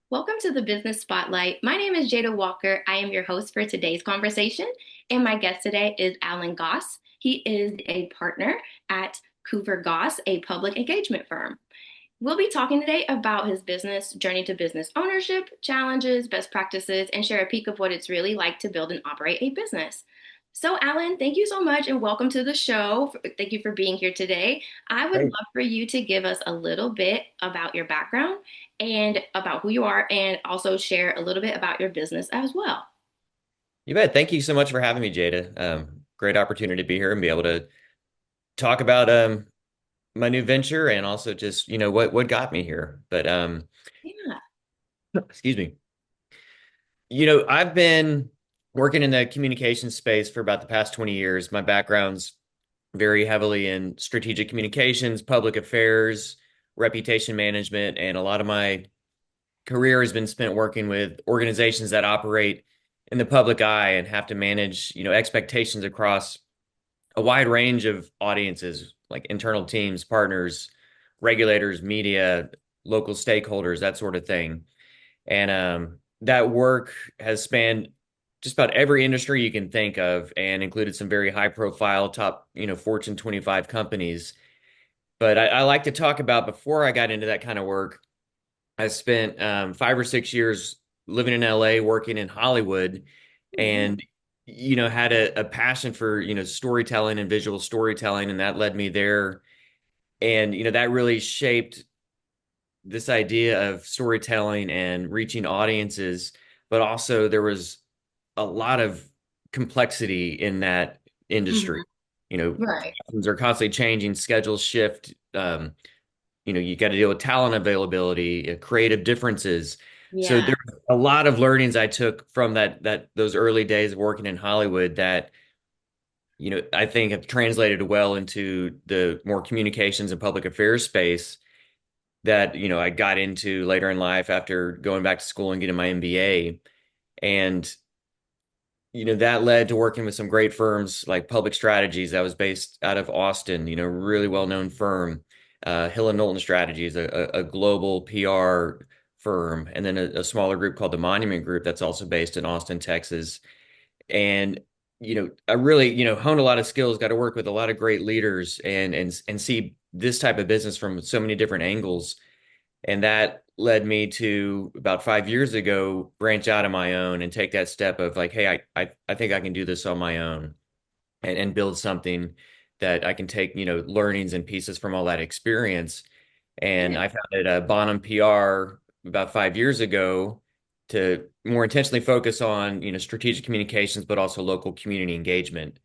Welcome to the Business Spotlight. My name is Jada Walker. I am your host for today's conversation, and my guest today is Alan Goss. He is a partner at Coover Goss, a public engagement firm. We'll be talking today about his business journey to business ownership, challenges, best practices, and share a peek of what it's really like to build and operate a business. So, Alan, thank you so much and welcome to the show. Thank you for being here today. I would Great. love for you to give us a little bit about your background and about who you are, and also share a little bit about your business as well. You bet. Thank you so much for having me, Jada. Great opportunity to be here and be able to talk about my new venture and also just, what got me here. But Yeah. excuse me. I've been working in the communication space for about the past 20 years. My background's very heavily in strategic communications, public affairs, reputation management, and a lot of my career has been spent working with organizations that operate in the public eye and have to manage, expectations across a wide range of audiences, like internal teams, partners, regulators, media, local stakeholders, that sort of thing. And that work has spanned just about every industry you can think of and included some very high profile top, Fortune 25 companies. But I like to talk about before I got into that kind of work, I spent 5 or 6 years living in LA, working in Hollywood, Mhm. and had a passion for storytelling and visual storytelling, and that led me there. And that really shaped this idea of storytelling and reaching audiences, but also there was a lot of complexity in that industry. Mhm. Right. Things are constantly changing, schedules shift. You got to deal with talent availability, creative differences. So Yeah. there's a lot of learnings I took from that those early days of working in Hollywood that I think have translated well into the more communications and public affairs space that I got into later in life after going back to school and getting my MBA. And that led to working with some great firms like Public Strategies that was based out of Austin, really well-known firm. Hill and Knowlton Strategies, a global PR firm, and then a smaller group called the Monument Group that's also based in Austin, Texas. And I really honed a lot of skills, got to work with a lot of great leaders and see this type of business from so many different angles. And that led me to about 5 years ago branch out on my own and take that step of like, hey, I think I can do this on my own and build something that I can take, learnings and pieces from all that experience. And Yeah. I founded Bonham PR about 5 years ago to more intentionally focus on, strategic communications, but also local community engagement.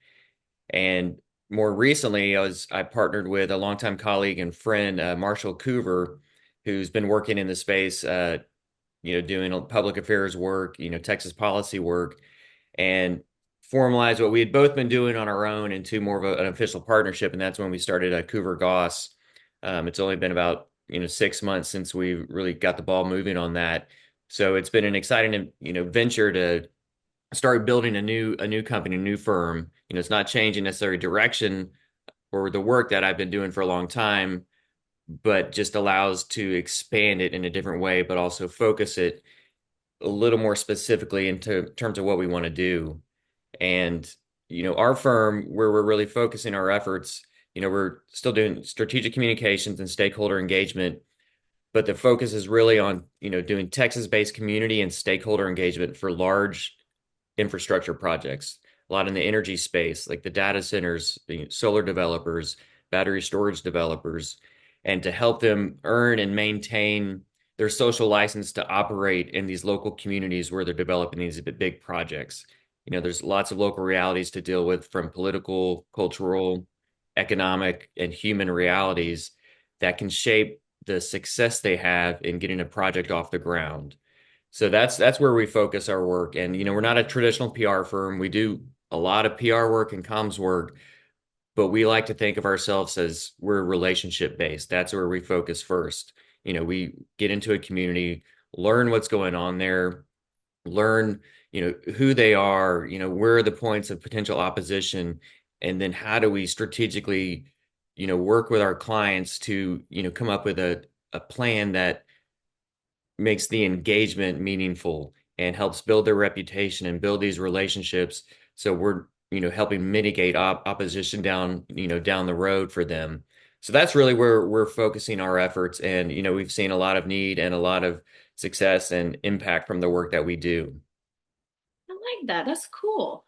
And more recently, I partnered with a longtime colleague and friend, Marshall Coover, who's been working in the space, doing public affairs work, Texas policy work, and formalized what we had both been doing on our own into more of an official partnership. And that's when we started Coover Goss. It's only been about 6 months since we really got the ball moving on that. So it's been an exciting venture to start building a new company, a new firm. It's not changing necessary direction or the work that I've been doing for a long time, but just allows to expand it in a different way, but also focus it a little more specifically into terms of what we want to do. And our firm, where we're really focusing our efforts, we're still doing strategic communications and stakeholder engagement, but the focus is really on doing Texas-based community and stakeholder engagement for large infrastructure projects, a lot in the energy space, like the data centers, the solar developers, battery storage developers, and to help them earn and maintain their social license to operate in these local communities where they're developing these big projects. There's lots of local realities to deal with from political, cultural, economic, and human realities that can shape the success they have in getting a project off the ground. So that's where we focus our work. And we're not a traditional PR firm. We do a lot of PR work and comms work, but we like to think of ourselves as we're relationship based. That's where we focus first. We get into a community, learn what's going on there, learn, who they are, where are the points of potential opposition, and then how do we strategically, work with our clients to, come up with a plan that makes the engagement meaningful and helps build their reputation and build these relationships. So we're, helping mitigate opposition down the road for them. So that's really where we're focusing our efforts. And, we've seen a lot of need and a lot of success and impact from the work that we do. I like that. That's cool.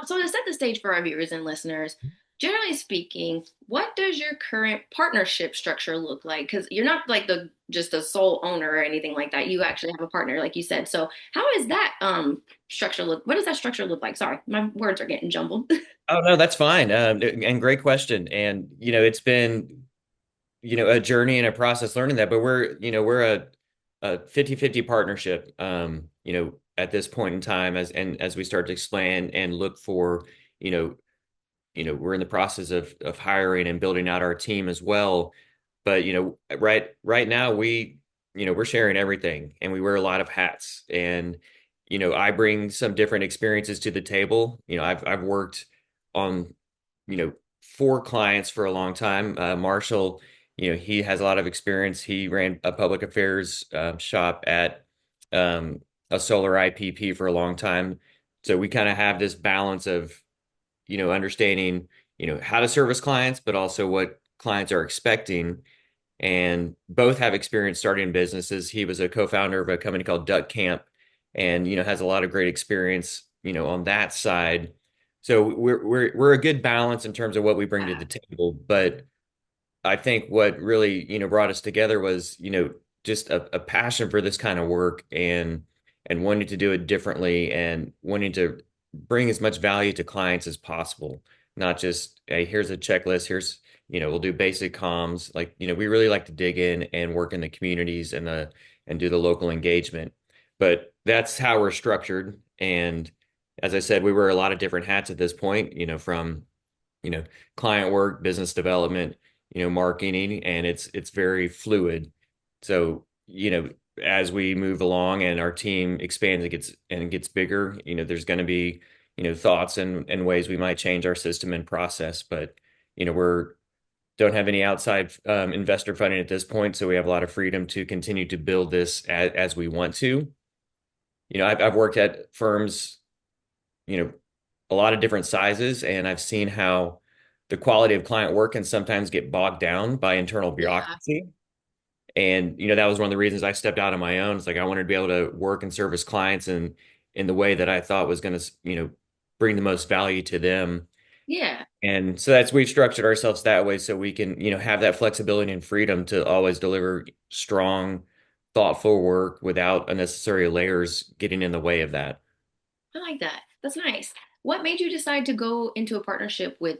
So to set the stage for our viewers and listeners, generally speaking, what does your current partnership structure look like? Because you're not like the just a sole owner or anything like that. You actually have a partner, like you said. So how is that structure look? What does that structure look like? Sorry, my words are getting jumbled. Oh, no, that's fine. And great question. And, it's been, a journey and a process learning that, but we're a 50-50 partnership, at this point in time as we start to expand and look for, you know, we're in the process of hiring and building out our team as well. But, right now we're sharing everything and we wear a lot of hats. And, I bring some different experiences to the table. I've worked on, for clients for a long time. Marshall, he has a lot of experience. He ran a public affairs shop at um, a solar IPP for a long time. So we kind of have this balance of, understanding, how to service clients, but also what clients are expecting. And both have experience starting businesses. He was a co-founder of a company called Duck Camp and, has a lot of great experience, on that side. So we're a good balance in terms of what we bring to the table. But I think what really, brought us together was, just a passion for this kind of work and wanting to do it differently and wanting to bring as much value to clients as possible. Not just, hey, here's a checklist, we'll do basic comms. Like, we really like to dig in and work in the communities and do the local engagement. But that's how we're structured. And as I said, we wear a lot of different hats at this point, from you know, client work, business development, marketing, and it's very fluid. So, as we move along and our team expands and gets bigger, there's going to be, thoughts and ways we might change our system and process. But, we're don't have any outside investor funding at this point, so we have a lot of freedom to continue to build this as we want to. I've worked at firms, you know, a lot of different sizes, and I've seen how the quality of client work can sometimes get bogged down by internal Yeah. bureaucracy. And, that was one of the reasons I stepped out on my own. It's like I wanted to be able to work and service clients in the way that I thought was going to, bring the most value to them. Yeah. And so we've structured ourselves that way so we can, have that flexibility and freedom to always deliver strong, thoughtful work without unnecessary layers getting in the way of that. I like that. That's nice. What made you decide to go into a partnership with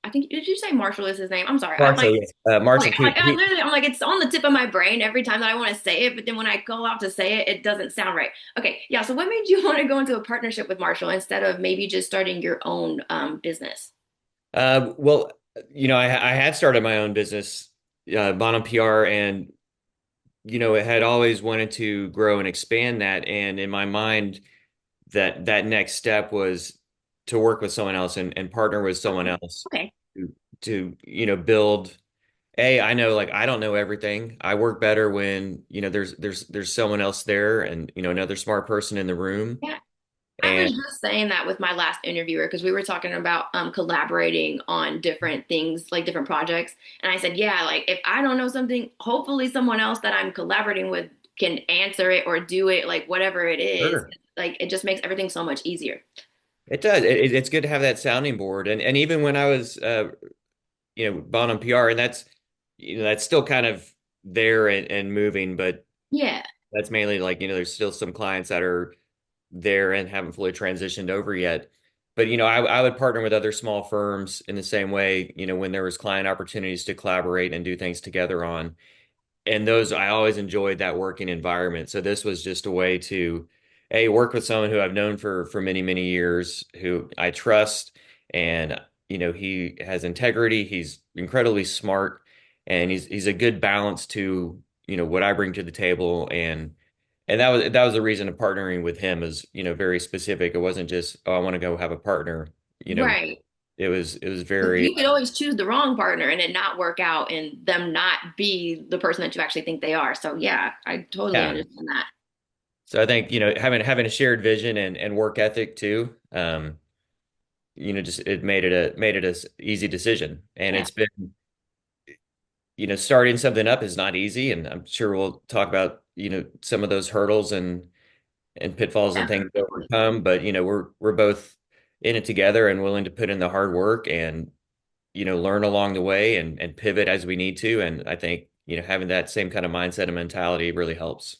I think did you say Marshall is his name? I'm sorry. I'm Marshall, like yes. Marshall okay, I'm Cooper. like I'm like it's on the tip of my brain every time that I want to say it, but then when I go out to say it, it doesn't sound right. Okay, yeah. So what made you want to go into a partnership with Marshall instead of maybe just starting your own business? Well, I had started my own business, Bonham PR, and I had always wanted to grow and expand that. And in my mind, that next step was to work with someone else and partner with someone Oh, else okay. to build. I know like I don't know everything. I work better when, there's someone else there and, another smart person in the room. Yeah. I And was just saying that with my last interviewer because we were talking about collaborating on different things, like different projects. And I said, yeah, like if I don't know something, hopefully someone else that I'm collaborating with can answer it or do it, like whatever it is. sure, Like it just makes everything so much easier. it does. It's good to have that sounding board. And even when I was, Bonham PR, and that's still kind of there and moving, but Yeah. that's mainly like, there's still some clients that are there and haven't fully transitioned over yet. But, I would partner with other small firms in the same way, when there was client opportunities to collaborate and do things together on. And those, I always enjoyed that working environment. So this was just a way to, work with someone who I've known for many, many years, who I trust. And, he has integrity. He's incredibly smart and he's a good balance to, what I bring to the table. And that was the reason of partnering with him is, very specific. It wasn't just, oh, I want to go have a partner. Right. it was 'Cause very you could always choose the wrong partner and it not work out and them not be the person that you actually think they are. So yeah, I totally yeah. understand that. So I think, having a shared vision and work ethic too, just it made it a easy decision. And Yeah, it's been, starting something up is not easy. And I'm sure we'll talk about, some of those hurdles and pitfalls and things to definitely. overcome. But, we're both in it together and willing to put in the hard work and, learn along the way and pivot as we need to. And I think, having that same kind of mindset and mentality really helps.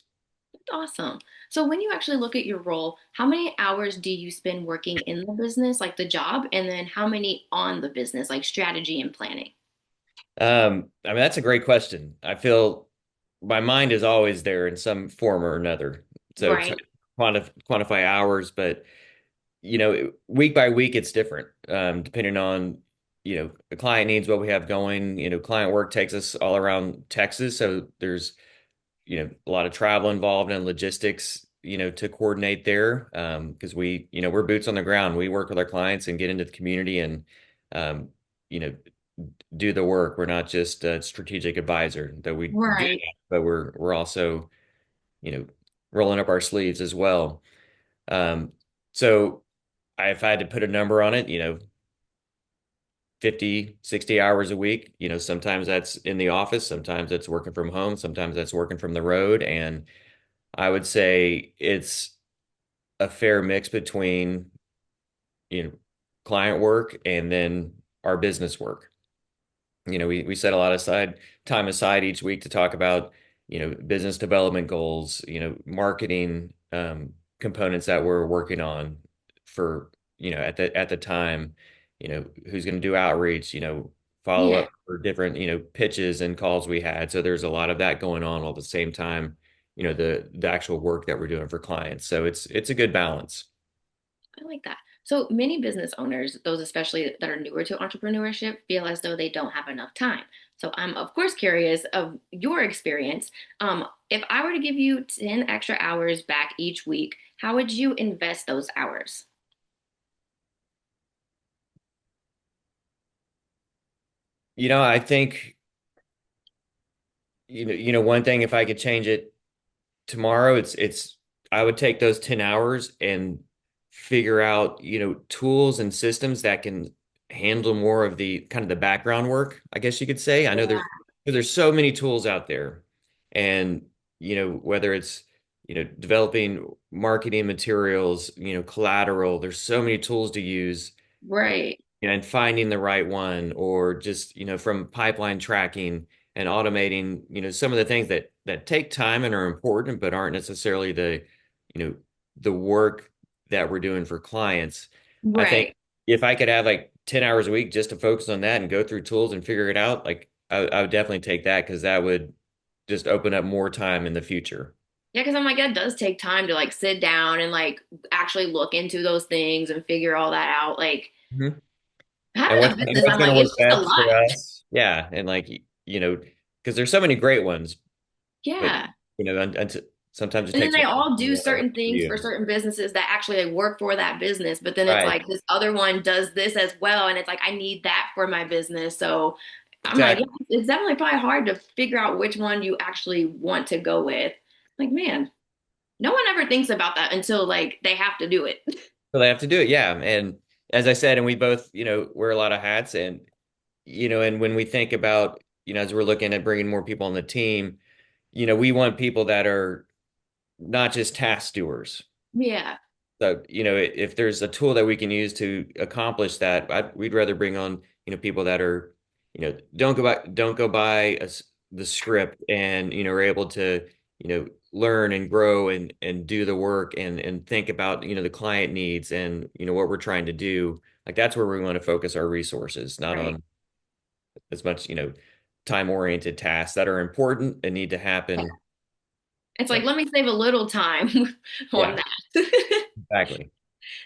Awesome. So when you actually look at your role, how many hours do you spend working in the business, like the job, and then how many on the business, like strategy and planning? I mean, that's a great question. I feel my mind is always there in some form or another. So it's hard Right. to quantify hours, but week by week it's different. Depending on, the client needs, what we have going. Client work takes us all around Texas, so there's, a lot of travel involved and logistics, to coordinate there. Because we're boots on the ground. We work with our clients and get into the community and, um, you know, do the work. We're not just a strategic advisor, that we do Right. that, but we're also, you know, rolling up our sleeves as well. Um, so if I had to put a number on it, 50, 60 hours a week, sometimes that's in the office, sometimes that's working from home, sometimes that's working from the road. And I would say it's a fair mix between, you know, client work and then our business work. We set a lot of time aside each week to talk about, business development goals, marketing components that we're working on for, at the time, who's going to do outreach, follow Yeah, up for different, pitches and calls we had. So there's a lot of that going on while at the same time, the actual work that we're doing for clients. So it's a good balance. I like that. So many business owners, those especially that are newer to entrepreneurship, feel as though they don't have enough time. So I'm of course curious of your experience. If I were to give you 10 extra hours back each week, how would you invest those hours? I think, one thing, if I could change it tomorrow, it's I would take those 10 hours and figure out, tools and systems that can handle more of the kind of the background work, I guess you could say. I know there's so many tools out there. And, whether it's, developing marketing materials, collateral, there's so many tools to use, Right, and finding the right one, or just, from pipeline tracking and automating, some of the things that take time and are important, but aren't necessarily you know, the work that we're doing for clients. I think right. if I could have like 10 hours a week just to focus on that and go through tools and figure it out, like I would definitely take that, because that would just open up more time in the future. Yeah, because I'm like, that does take time to like sit down and like actually look into those things and figure all that out. Like Mhm. And having a business, what's I'm going to like, it's work just a best lot. for us? Yeah, and like, because there's so many great ones, but Yeah. until sometimes it And then takes they one all do to work certain for things for you. certain businesses that actually like, work for that business. But then it's Right. like this other one does this as well. And it's like, I need that for my business. So I'm like, yeah, Exactly. it's definitely probably hard to figure out which one you actually want to go with. Like, man, no one ever thinks about that until like they have to do it. So they have to do it. Yeah. And as I said, and we both, wear a lot of hats, and, and when we think about, as we're looking at bringing more people on the team, we want people that are not just task doers. Yeah, So, if there's a tool that we can use to accomplish that, we'd rather bring on, people that are, don't go by the script, and, are able to, learn and grow and do the work and think about, the client needs and, what we're trying to do. Like that's where we want to focus our resources, not right. on as much, time-oriented tasks that are important and need to happen. It's like, So, let me save a little time on yeah, that. exactly.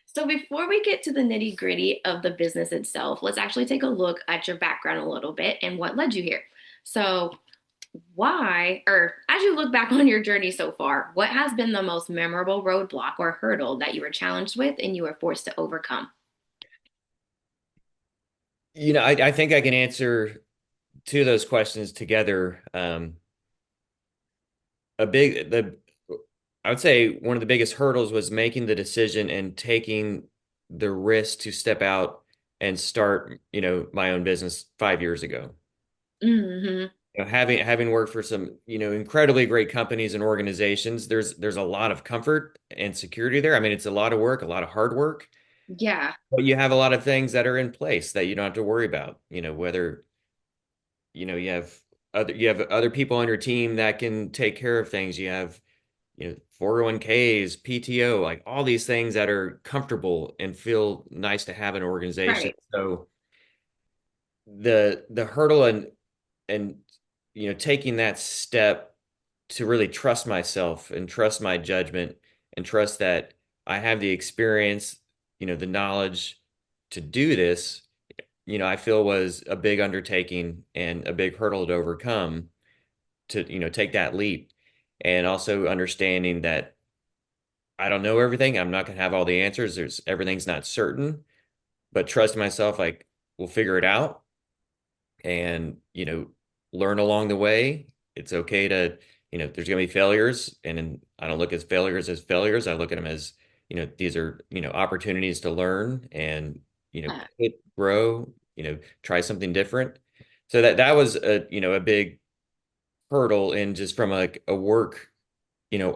So before we get to the nitty gritty of the business itself, let's actually take a look at your background a little bit and what led you here. So why, or as you look back on your journey so far, what has been the most memorable roadblock or hurdle that you were challenged with and you were forced to overcome? I think I can answer two of those questions together. A big the I would say one of the biggest hurdles was making the decision and taking the risk to step out and start, my own business 5 years ago. Hmm. Having worked for some, incredibly great companies and organizations, there's a lot of comfort and security there. I mean, it's a lot of work, a lot of hard work, Yeah, but you have a lot of things that are in place that you don't have to worry about. Whether, you have other people on your team that can take care of things. You have 401ks, PTO, like all these things that are comfortable and feel nice to have in an organization. right, So the hurdle and taking that step to really trust myself and trust my judgment and trust that I have the experience, the knowledge to do this, I feel was a big undertaking and a big hurdle to overcome to, take that leap. And also understanding that I don't know everything. I'm not going to have all the answers. Everything's not certain, but trust myself, like we'll figure it out and, learn along the way. It's okay to, there's going to be failures and I don't look at failures as failures. I look at them as, these are, opportunities to learn and, yeah, pivot, grow, try something different. So that was a big hurdle in just from like a work,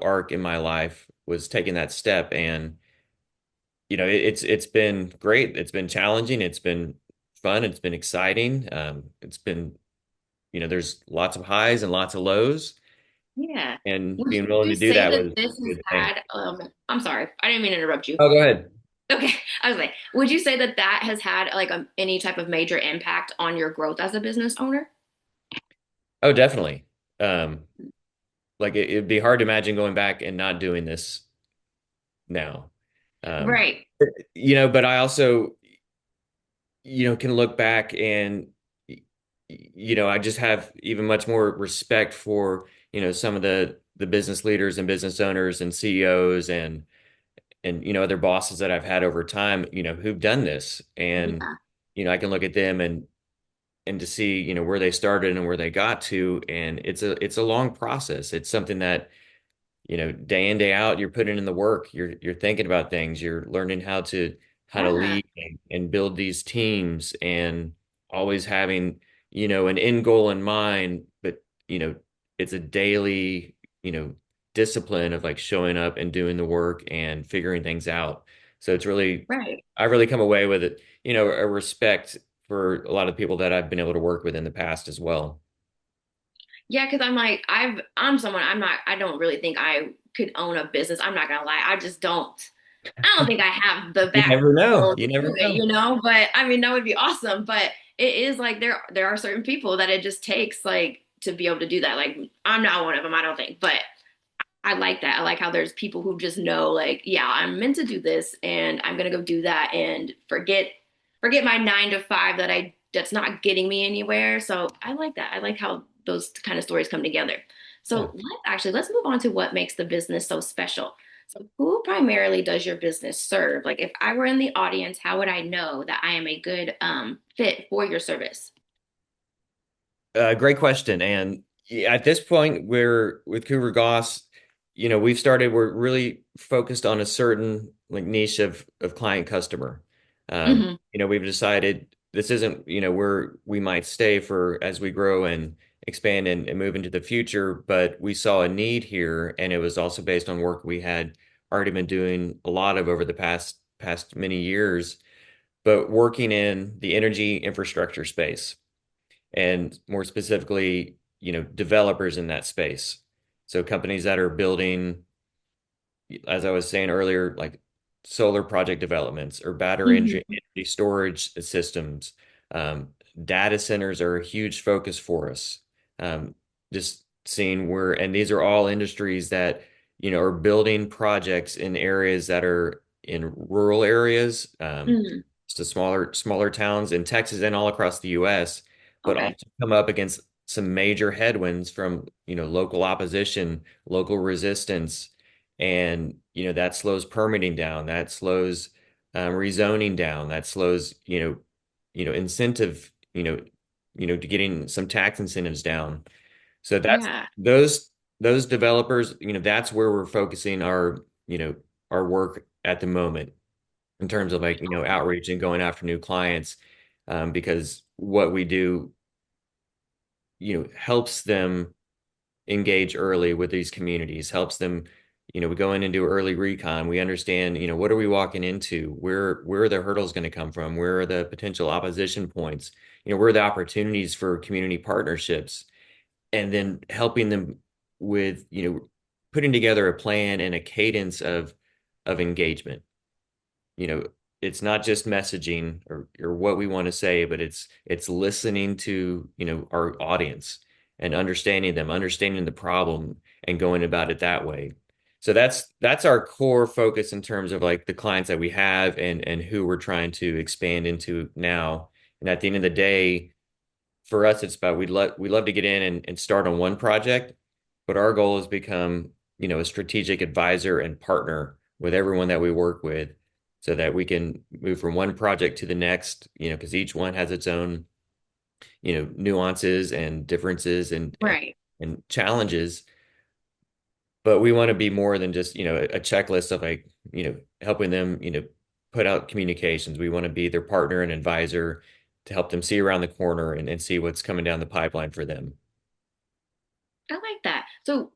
arc in my life was taking that step. And it's been great. It's been challenging. It's been fun. It's been exciting. It's been, there's lots of highs and lots of lows, yeah. and Would being willing you to do say that that was this a has good thing. had, I'm sorry, I didn't mean to interrupt you. Oh, go ahead. Okay, I was like, would you say that that has had like any type of major impact on your growth as a business owner? Oh, definitely. Um, like it'd be hard to imagine going back and not doing this now. Um, Right. but I also, can look back and, I just have even much more respect for, some of the business leaders and business owners and CEOs and other bosses that I've had over time, who've done this. And, Yeah. I can look at them and to see, where they started and where they got to. And it's a long process. It's something that day in, day out, you're putting in the work. You're thinking about things. You're learning how to Yeah. lead and build these teams and always having, an end goal in mind. But, it's a daily, discipline of like showing up and doing the work and figuring things out. So Right. I've really come away with it, a respect for a lot of people that I've been able to work with in the past as well. Yeah, because I'm like, I'm someone, I don't really think I could own a business. I'm not gonna lie. I don't think I have the You never know. backbone You to never do it, know. but I mean, that would be awesome. But it is like there are certain people that it just takes like to be able to do that. Like I'm not one of them, I don't think, but I like that. I like how there's people who just know like, yeah, I'm meant to do this and I'm gonna go do that and forget my 9 to 5 that's not getting me anywhere. So I like that. I like how those kind of stories come together. Yeah. So let's move on to what makes the business so special. So who primarily does your business serve? Like if I were in the audience, how would I know that I am a good fit for your service? Great question. And yeah, at this point, we're with Coover Goss, we're really focused on a certain like niche of client customer. Hmm. We've decided this isn't, where we might stay for as we grow and expand and move into the future, but we saw a need here, and it was also based on work we had already been doing a lot of over the past many years, but working in the energy infrastructure space and more specifically, developers in that space. So companies that are building, as I was saying earlier, like solar project developments or battery Hmm. energy storage systems. Um, Data centers are a huge focus for us. Um, just seeing where, and these are all industries that, are building projects in areas that are in rural areas, Hmm. to smaller towns in Texas and all across the US, but Okay. also come up against some major headwinds from, local opposition, local resistance, and that slows permitting down, that slows rezoning down, that slows incentive, to getting some tax incentives down. So that's Yeah. those developers, that's where we're focusing our work at the moment in terms of like, outreach and going after new clients, because what we do, helps them engage early with these communities, helps them, we go in and do early recon. We understand, what are we walking into? Where are the hurdles going to come from? Where are the potential opposition points? Where are the opportunities for community partnerships? And then helping them with, putting together a plan and a cadence of engagement. you know, it's not just messaging or what we want to say, but it's listening to, our audience and understanding them, understanding the problem and going about it that way. So that's our core focus in terms of like the clients that we have and who we're trying to expand into now. And at the end of the day, for us, it's about we love to get in and start on one project, but our goal is become, a strategic advisor and partner with everyone that we work with so that we can move from one project to the next, because each one has its own, nuances and differences Right. and challenges. But we want to be more than just, a checklist of like, helping them, put out communications. We want to be their partner and advisor to help them see around the corner and see what's coming down the pipeline for them. I like that. So,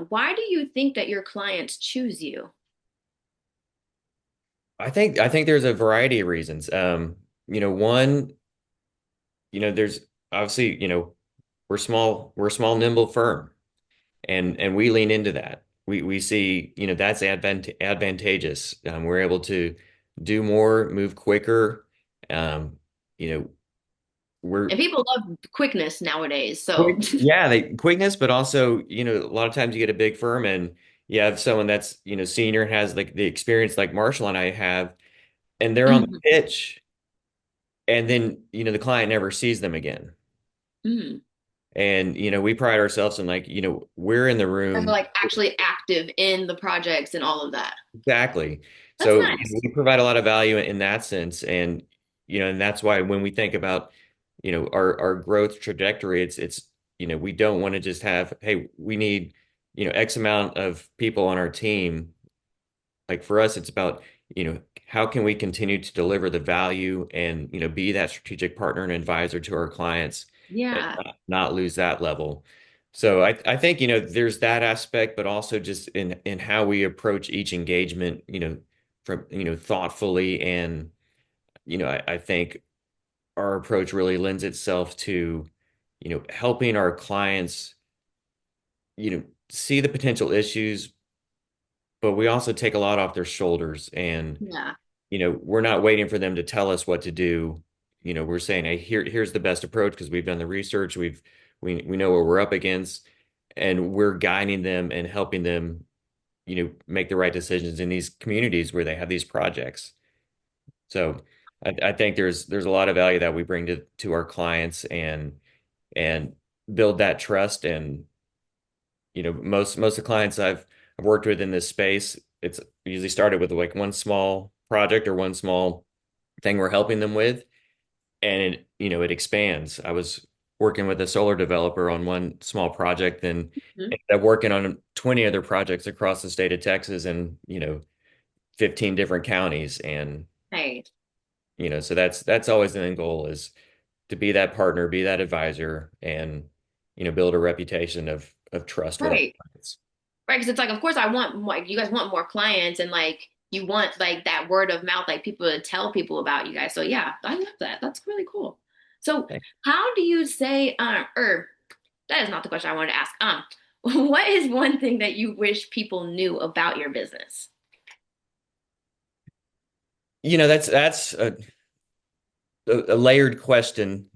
why do you think that your clients choose you? I think there's a variety of reasons. One, there's obviously, we're a small, nimble firm, and we lean into that. We see, that's advantageous. We're able to do more, move quicker. Um, you know, we're And people love quickness nowadays. quick, So, yeah, quickness, but also, a lot of times you get a big firm and you have someone that's, senior and has like the experience like Marshall and I have, and they're on the mhm, pitch, and then, the client never sees them again. mhm. And, we pride ourselves in like, we're in the Are room. like actually active in the projects and all of that. Exactly. That's So nice. we provide a lot of value in that sense. And, and that's why when we think about, our growth trajectory, it's, we don't want to just have, hey, we need, X amount of people on our team. Like for us, it's about, how can we continue to deliver the value and, be that strategic partner and advisor to our clients and Yeah. not lose that level. So I think, there's that aspect, but also just in how we approach each engagement, from, thoughtfully. And, I think our approach really lends itself to, helping our clients, see the potential issues, but we also take a lot off their shoulders. And Yeah. we're not waiting for them to tell us what to do. We're saying, hey, here's the best approach because we've done the research, we know what we're up against, and we're guiding them and helping them, make the right decisions in these communities where they have these projects. So I think there's a lot of value that we bring to our clients and build that trust. And most of the clients I've worked with in this space, it's usually started with like one small project or one small thing we're helping them with, and it expands. I was working with a solar developer on one small project and Mhm. ended up working on 20 other projects across the state of Texas and 15 different counties. And Right. so that's always the end goal, is to be that partner, be that advisor, and build a reputation of trust with our Right. clients. Right. Because it's like, of course, I want like you guys want more clients and like you want like that word of mouth, like people to tell people about you guys. So yeah, I love that. That's really cool. So Okay. how do you say, or that is not the question I wanted to ask. What is one thing that you wish people knew about your business? That's a layered question.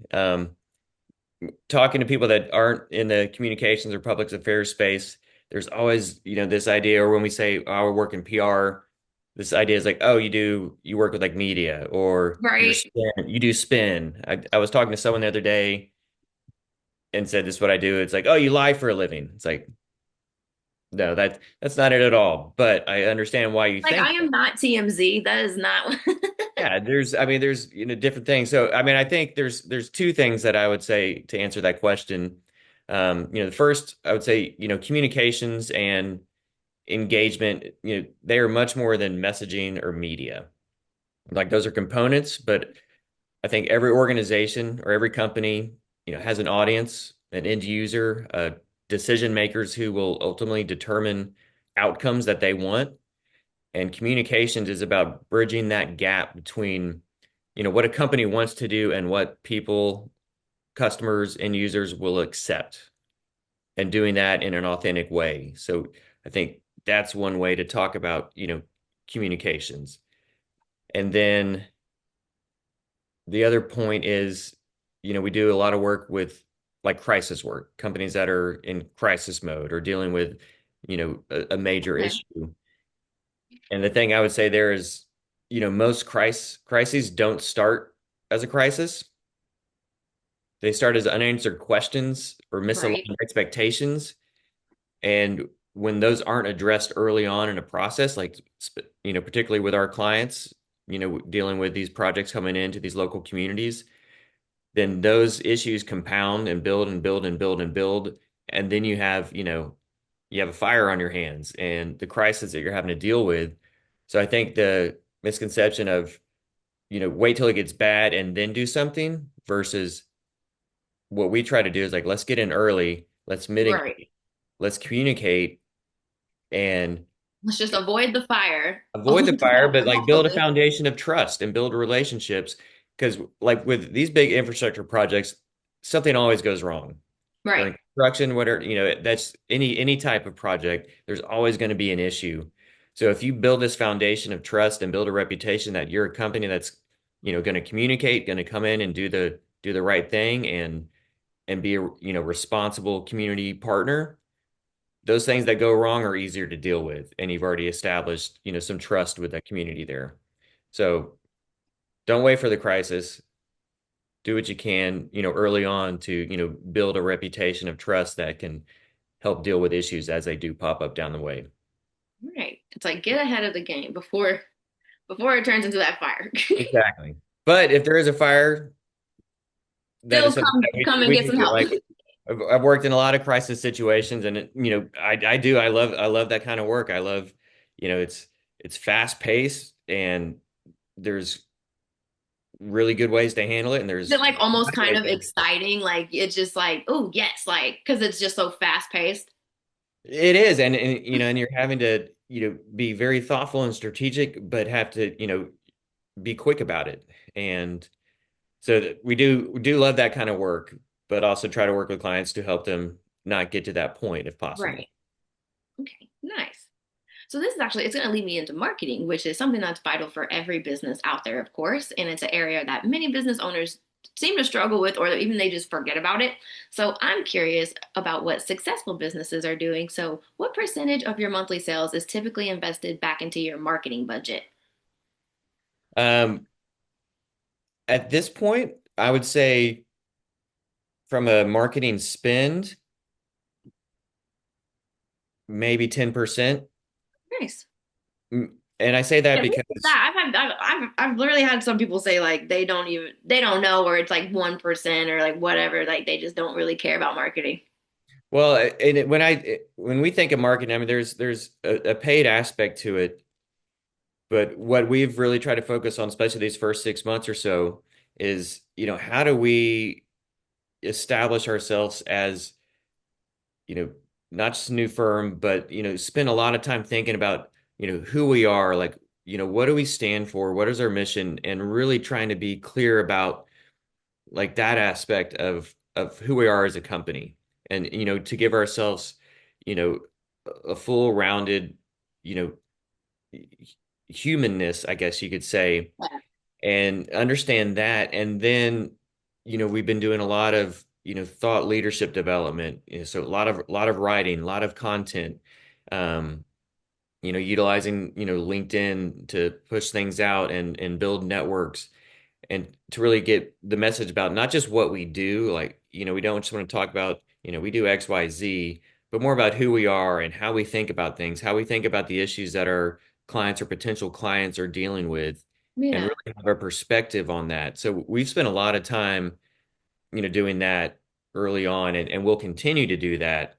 Talking to people that aren't in the communications or public affairs space, there's always, this idea, or when we say, oh, we're working PR, this idea is like, oh, you work with like media or Right. you do spin. I was talking to someone the other day and said, this is what I do. It's like, oh, you lie for a living. It's like, no, that's not it at all. But I understand why you Like think I am not TMZ. That is not. Yeah, there's different things. So, I mean, I think there's two things that I would say to answer that question. The first, I would say, communications and engagement, they are much more than messaging or media. Like those are components, but I think every organization or every company, has an audience, an end user, decision makers who will ultimately determine outcomes that they want. And communications is about bridging that gap between, what a company wants to do and what people, customers, and users will accept, and doing that in an authentic way. So I think that's one way to talk about, communications. And then the other point is, we do a lot of work with like crisis work, companies that are in crisis mode or dealing with, a major Okay. issue. And the thing I would say there is, most crises don't start as a crisis. They start as unanswered questions or Right. misaligned expectations. And when those aren't addressed early on in a process, like, particularly with our clients, dealing with these projects coming into these local communities, then those issues compound and build and build and build and build. And then you have a fire on your hands and the crisis that you're having to deal with. So I think the misconception of, wait till it gets bad and then do something versus what we try to do is like, let's get in early, let's Right. mitigate, let's communicate and Let's just avoid the fire avoid the fire, but of like all of build a this. foundation of trust and build relationships. Because like with these big infrastructure projects, something always goes wrong. Right. During construction, whatever, that's any type of project, there's always going to be an issue. So if you build this foundation of trust and build a reputation that you're a company that's, going to communicate, going to come in and do the right thing and be a, responsible community partner, those things that go wrong are easier to deal with, and you've already established, some trust with that community there. So don't wait for the crisis. Do what you can, early on to, build a reputation of trust that can help deal with issues as they do pop up down the way. Right. It's like get ahead of the game before it turns into that fire. Exactly. But if there is a fire, that Still is something that we, come and we get can some do. help. Like I've worked in a lot of crisis situations, and I love that kind of work. I love, it's fast paced, and there's really good ways to handle it, and Is it there's like almost bad kind ways of to handle it. exciting? Like it's just like, oh yes, like because it's just so fast paced. It is, and you're having to, be very thoughtful and strategic, but have to, be quick about it. And so we do love that kind of work, but also try to work with clients to help them not get to that point if Right. possible. Okay. Nice. So this is actually it's going to lead me into marketing, which is something that's vital for every business out there, of course, and it's an area that many business owners seem to struggle with or even they just forget about it. So I'm curious about what successful businesses are doing. So what percentage of your monthly sales is typically invested back into your marketing budget? Um, at this point, I would say from a marketing spend, maybe 10%. Nice. And I say that Yeah, look at because, that. I've literally had some people say like they don't know or it's like 1% or like whatever like they just don't really care about marketing. well, when we think of marketing, I mean, there's a paid aspect to it. But what we've really tried to focus on, especially these first 6 months or so, is, how do we establish ourselves as, you know, not just a new firm, but, spend a lot of time thinking about, who we are, like, what do we stand for? What is our mission? And really trying to be clear about like that aspect of who we are as a company. And, to give ourselves, you know, a full rounded, you know, humanness, I guess you could say, Yeah. and understand that. And then, we've been doing a lot of, thought leadership development. So a lot of writing, a lot of content, um, utilizing, LinkedIn to push things out and build networks and to really get the message about not just what we do, like, we don't just want to talk about, we do X, Y, Z, but more about who we are and how we think about things, how we think about the issues that our clients or potential clients are dealing with, and Yeah. really have a perspective on that. So we've spent a lot of time, doing that early on, and we'll continue to do that.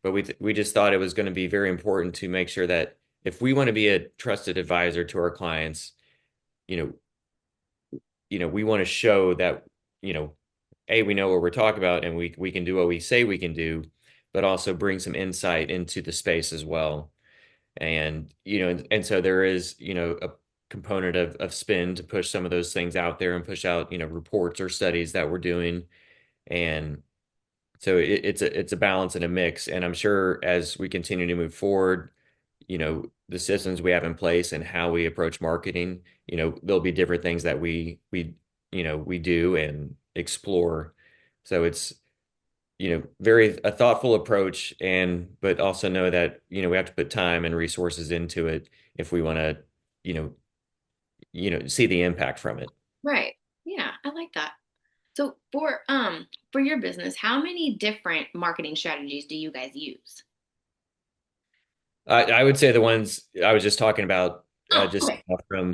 But we just thought it was going to be very important to make sure that if we want to be a trusted advisor to our clients, you know, we want to show that, A, we know what we're talking about and we can do what we say we can do, but also bring some insight into the space as well. And, and so there is, a component of spin to push some of those things out there and push out, reports or studies that we're doing. And so it's a balance and a mix. And I'm sure as we continue to move forward, the systems we have in place and how we approach marketing, there'll be different things that we do and explore. So it's, very a thoughtful approach, and but also know that, we have to put time and resources into it if we want to, you know, see the impact from it. Right. Yeah, I like that. So for your business, how many different marketing strategies do you guys use? I would say the ones I was just talking about, Oh, just okay. from,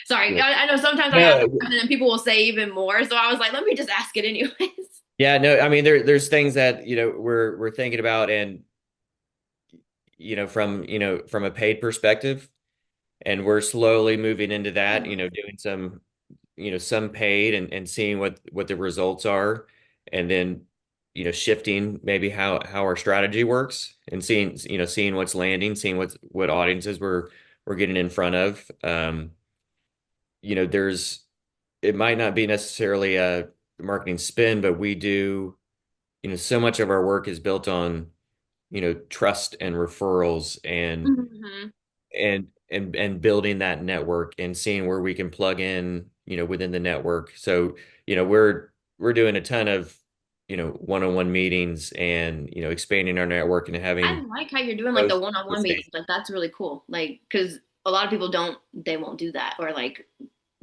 Sorry. you know, I know sometimes I ask a no, question and people will say even more. So I was like, let me just ask it anyways. yeah, no, I mean there's things that, we're thinking about, and from a paid perspective, and we're slowly moving into that, doing some paid, and seeing what the results are, and then shifting maybe how our strategy works, and seeing what's landing, seeing what audiences we're getting in front of. There's it might not be necessarily a marketing spin, but we do, so much of our work is built on trust and referrals, Hmm. and building that network and seeing where we can plug in, within the network. So, we're doing a ton of, one-on-one meetings, and, expanding our network and I having like how you're doing like the those one-on-one meetings. conversations. Like that's really cool. Like, because a lot of people they won't do that, or like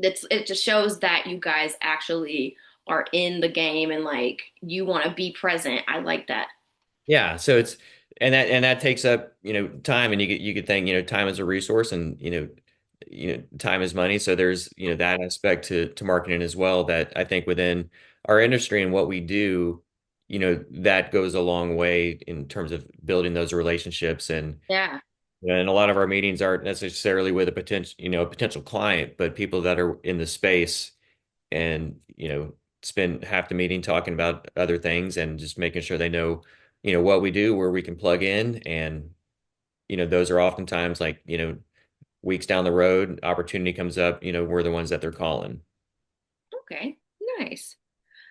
it just shows that you guys actually are in the game and like you want to be present. I like that. Yeah, so it's and that takes up, time, and you could think, time is a resource, and time is money. So there's, that aspect to marketing as well, that I think within our industry and what we do, that goes a long way in terms of building those relationships. Yeah. And a lot of our meetings aren't necessarily with a potential client, but people that are in the space, and spend half the meeting talking about other things and just making sure they know, what we do, where we can plug in. And those are oftentimes, like, weeks down the road, opportunity comes up, we're the ones that they're calling. Okay. Nice.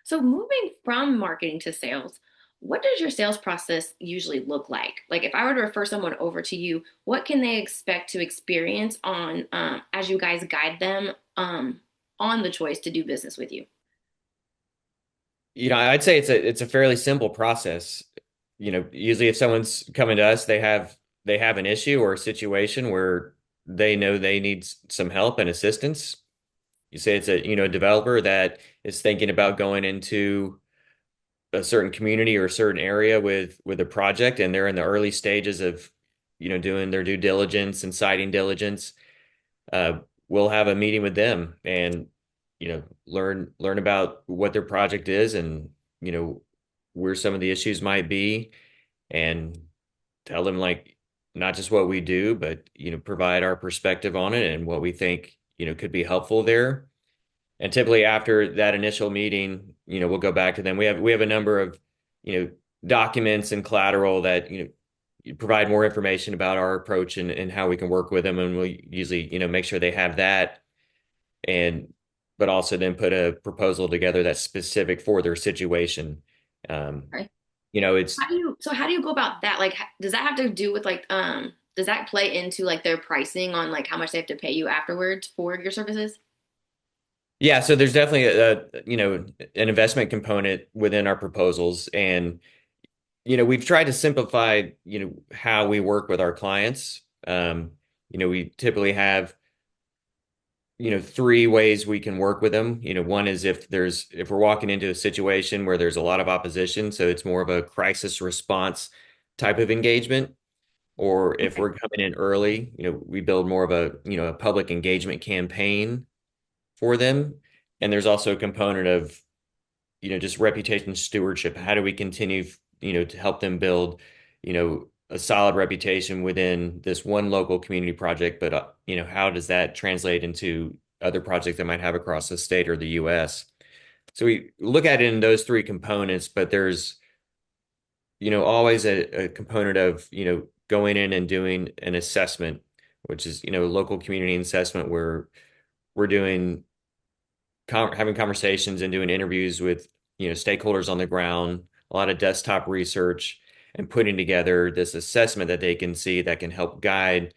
So moving from marketing to sales, what does your sales process usually look like? Like if I were to refer someone over to you, what can they expect to experience on as you guys guide them on the choice to do business with you? I'd say it's a fairly simple process. Usually if someone's coming to us, they have an issue or a situation where they know they need some help and assistance. You say it's a developer that is thinking about going into a certain community or a certain area with a project, and they're in the early stages of, doing their due diligence and siting diligence. uh, we'll have a meeting with them, and learn about what their project is, and where some of the issues might be, and tell them, like, not just what we do, but provide our perspective on it and what we think could be helpful there. And typically after that initial meeting, we'll go back to them. We have a number of, documents and collateral that, provide more information about our approach, and how we can work with them. And we'll usually, make sure they have that, and but also then put a proposal together that's specific for their situation. Um, Right. it's How do you go about that? Like does that have to do with like does that play into like their pricing on like how much they have to pay you afterwards for your services? Yeah, so there's definitely an investment component within our proposals. And we've tried to simplify, how we work with our clients. We typically have, three ways we can work with them. One is if we're walking into a situation where there's a lot of opposition, so it's more of a crisis response type of engagement. or if Okay. we're coming in early, we build more of a public engagement campaign for them. And there's also a component of, just reputation stewardship. How do we continue, to help them build, a solid reputation within this one local community project, but how does that translate into other projects they might have across the state or the US? So we look at it in those three components, but there's, always a component of, going in and doing an assessment, which is, local community assessment where we're doing having conversations and doing interviews with stakeholders on the ground, a lot of desktop research, and putting together this assessment that they can see that can help guide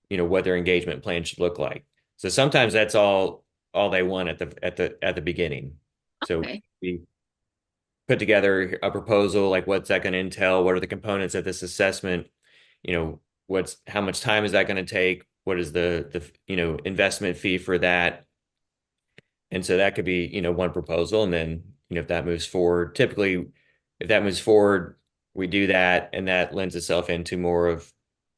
what their engagement plan should look like. So sometimes that's all they want at the beginning. So Okay. we put together a proposal, like what's that going to entail? What are the components of this assessment? What's how much time is that going to take? What is the investment fee for that? And so that could be, one proposal. And then, if that moves forward, typically, if that moves forward, we do that. And that lends itself into more of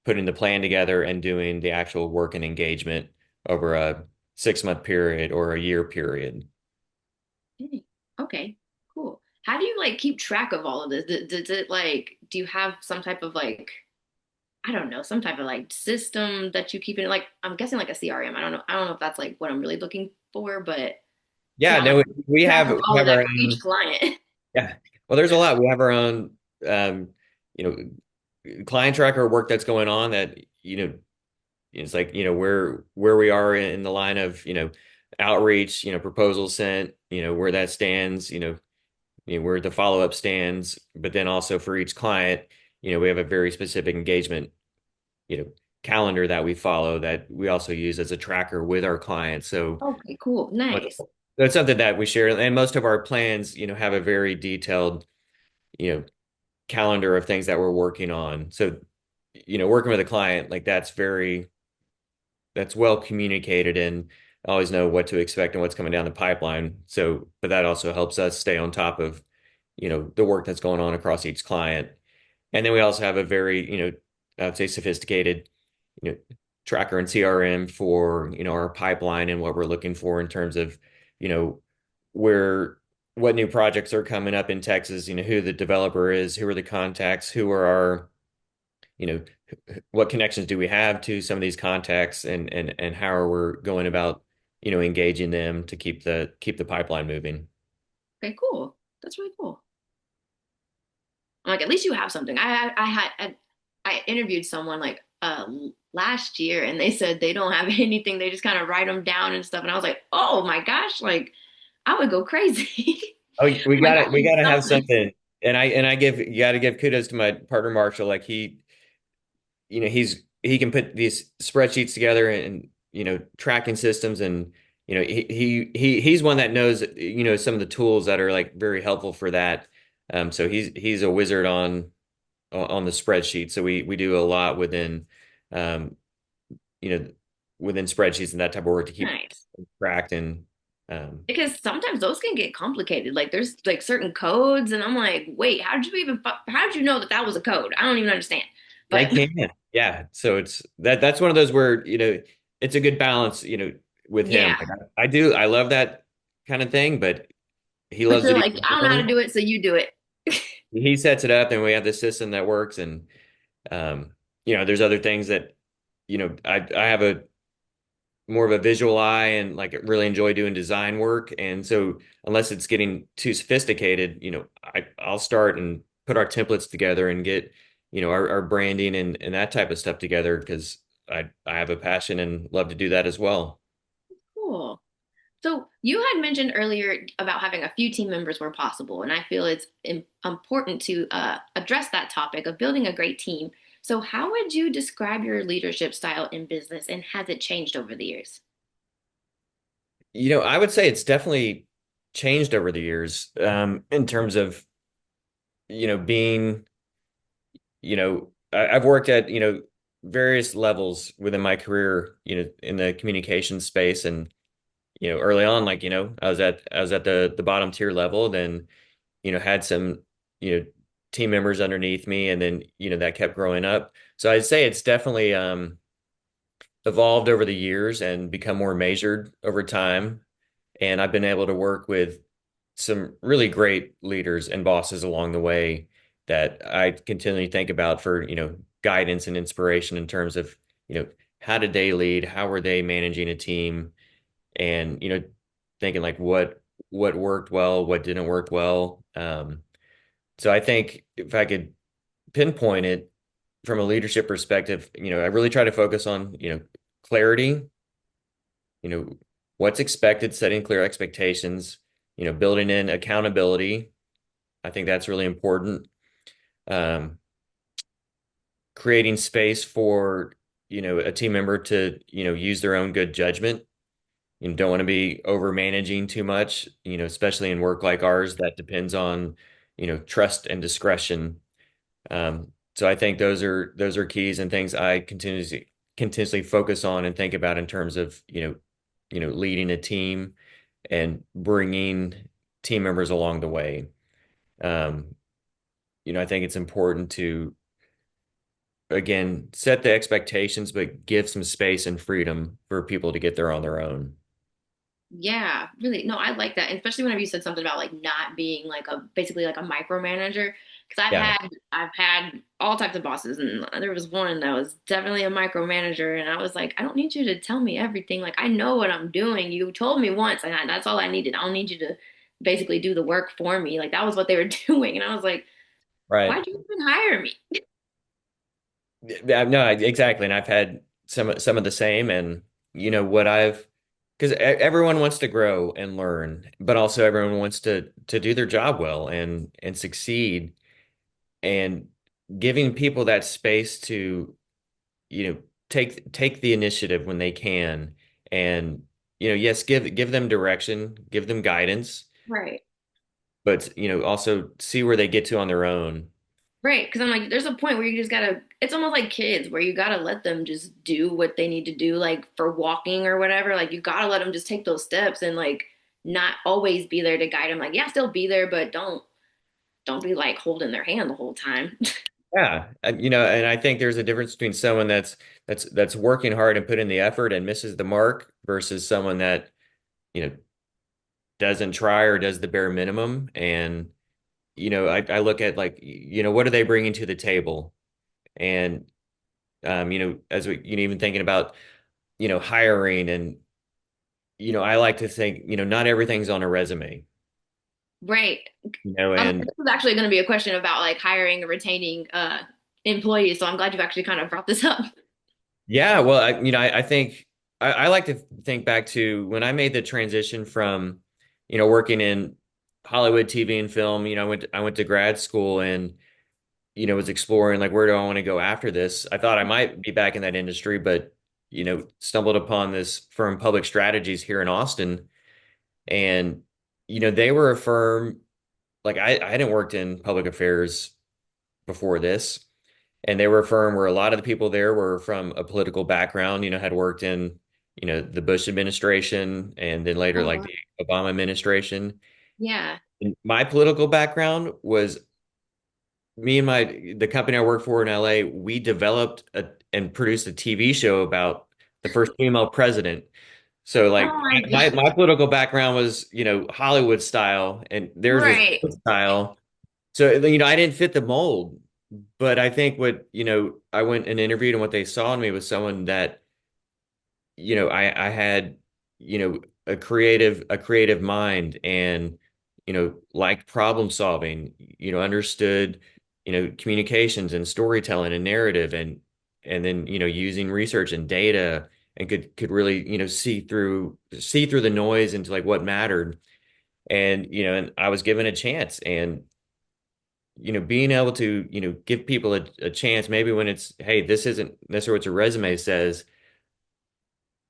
putting the plan together and doing the actual work and engagement over a 6-month period or a year period. Hey, okay, cool. How do you like keep track of all of this? Does it like, do you have some type of like, I don't know, some type of like system that you keep in? Like, I'm guessing like a CRM. I don't know. I don't know if that's like what I'm really looking for, but to Yeah, have like no, we track have of we all of have that our for each own. client. Yeah. Well, there's a lot. We have our own, you client tracker work that's going on that, it's like, where we are in the line of, outreach, proposals sent, where that stands, where the follow-up stands. But then also for each client, we have a very specific engagement, you know, calendar that we follow that we also use as a tracker with our clients. So Okay, cool, nice. that's something that we share. And most of our plans, have a very detailed, you know, calendar of things that we're working on. So, working with a client, like that's well communicated and always know what to expect and what's coming down the pipeline. So, but that also helps us stay on top of, the work that's going on across each client. And then we also have a very, I'd say sophisticated, you know, tracker and CRM for, our pipeline and what we're looking for in terms of, you know, where what new projects are coming up in Texas, who the developer is, who are the contacts, who are our, you know, what connections do we have to some of these contacts and how are we going about, engaging them to keep the pipeline moving. Okay, cool. That's really cool. I'm like, at least you have something. I interviewed someone like last year, and they said they don't have anything. They just kind of write them down and stuff. And I was like, oh my gosh, like I would go crazy. Oh, we Like got to I we need got to have something. something. And I give you got to give kudos to my partner Marshall. Like he can put these spreadsheets together and tracking systems and he's one that knows some of the tools that are like very helpful for that. So he's a wizard on the spreadsheet. So we do a lot um you know within spreadsheets and that type of work to keep Nice. tracked and um Because sometimes those can get complicated. Like there's like certain codes, and I'm like, wait, how did you know that that was a code? I don't even understand. they But can. Yeah. So that's one of those where, it's a good balance, with him. yeah, Like I love that kind of thing, but he but loves you're it like, even I don't know how to more. do it, so you do it. He sets it up and we have this system that works. And, there's other things that, I have a more of a visual eye and like really enjoy doing design work. And so unless it's getting too sophisticated, I'll start and put our templates together and get, our branding and that type of stuff together because I have a passion and love to do that as well. Cool. So you had mentioned earlier about having a few team members where possible, and I feel it's important to address that topic of building a great team. So how would you describe your leadership style in business, and has it changed over the years? I would say it's definitely changed over the years, in terms of, being, I've worked at, various levels within my career, in the communication space. And, early on, like, I was at the bottom tier level, then, had some, you know, team members underneath me, and then that kept growing up. So I'd say it's definitely evolved over the years and become more measured over time. And I've been able to work with some really great leaders and bosses along the way that I continually think about for, guidance and inspiration in terms of, you know, how did they lead? How were they managing a team? And, thinking like what worked well, what didn't work well. So I think if I could pinpoint it from a leadership perspective, I really try to focus on, clarity, you know, what's expected, setting clear expectations, building in accountability. I think that's really important. Um, Creating space for, a team member to, use their own good judgment. You don't want to be over managing too much, especially in work like ours that depends on, trust and discretion. So I think those are keys and things I continuously focus on and think about in terms of, leading a team and bringing team members along the way. Um, I think it's important to, again, set the expectations, but give some space and freedom for people to get there on their own. Yeah, really. No, I like that. And especially whenever you said something about like not being like a basically like a micromanager. Because Yeah, I've had all types of bosses, and there was one that was definitely a micromanager, and I was like, I don't need you to tell me everything. Like I know what I'm doing. You told me once, and that's all I needed. I don't need you to basically do the work for me. Like that was what they were doing, and I was like, right. why'd you even hire me? Yeah, no, exactly. And I've had some of the same, and what I've because everyone wants to grow and learn, but also everyone wants to do their job well and succeed, and giving people that space to take the initiative when they can, and yes, give them direction, give them guidance, Right. but also see where they get to on their own. Right, because I'm like, there's a point where you just gotta, it's almost like kids where you gotta let them just do what they need to do, like for walking or whatever. Like, you gotta let them just take those steps and like not always be there to guide them. Like, yeah, still be there, but don't be like holding their hand the whole time. Yeah, and I think there's a difference between someone that's working hard and putting the effort and misses the mark versus someone that you know doesn't try or does the bare minimum. And I look at like what are they bringing to the table, and as we even thinking about hiring, and I like to think not everything's on a resume, Right. and This was actually going to be a question about like hiring and retaining employees, so I'm glad you've actually kind of brought this up. yeah, well, I think I like to think back to when I made the transition from, working in Hollywood TV and film. I went to grad school and, was exploring like where do I want to go after this. I thought I might be back in that industry, but, stumbled upon this firm, Public Strategies here in Austin, and they were a firm like I hadn't worked in public affairs before this. And they were a firm where a lot of the people there were from a political background, had worked in, the Bush administration and then later Oh, like wow. the Obama administration. Yeah. And my political background was me and the company I worked for in LA, we developed and produced a TV show about the first female president. So Oh like my my God. political background was, Hollywood style and theirs was Right. style. So, I didn't fit the mold, but I think what, I went and interviewed and what they saw in me was someone that, I had, a creative mind and, liked problem solving, understood, communications and storytelling and narrative and then, using research and data and could really, see through the noise into like what mattered. And, and I was given a chance, and being able to, give people a chance, maybe when it's, hey, this isn't necessarily what your resume says,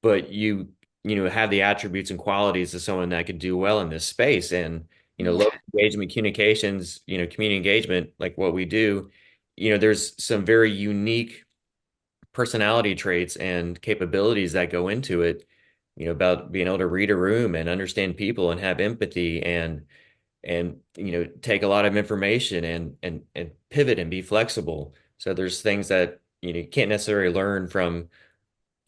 but have the attributes and qualities of someone that could do well in this space. And, Yeah. local engagement communications, community engagement, like what we do, there's some very unique personality traits and capabilities that go into it, about being able to read a room and understand people and have empathy and and take a lot of information and pivot and be flexible. So there's things that you can't necessarily learn from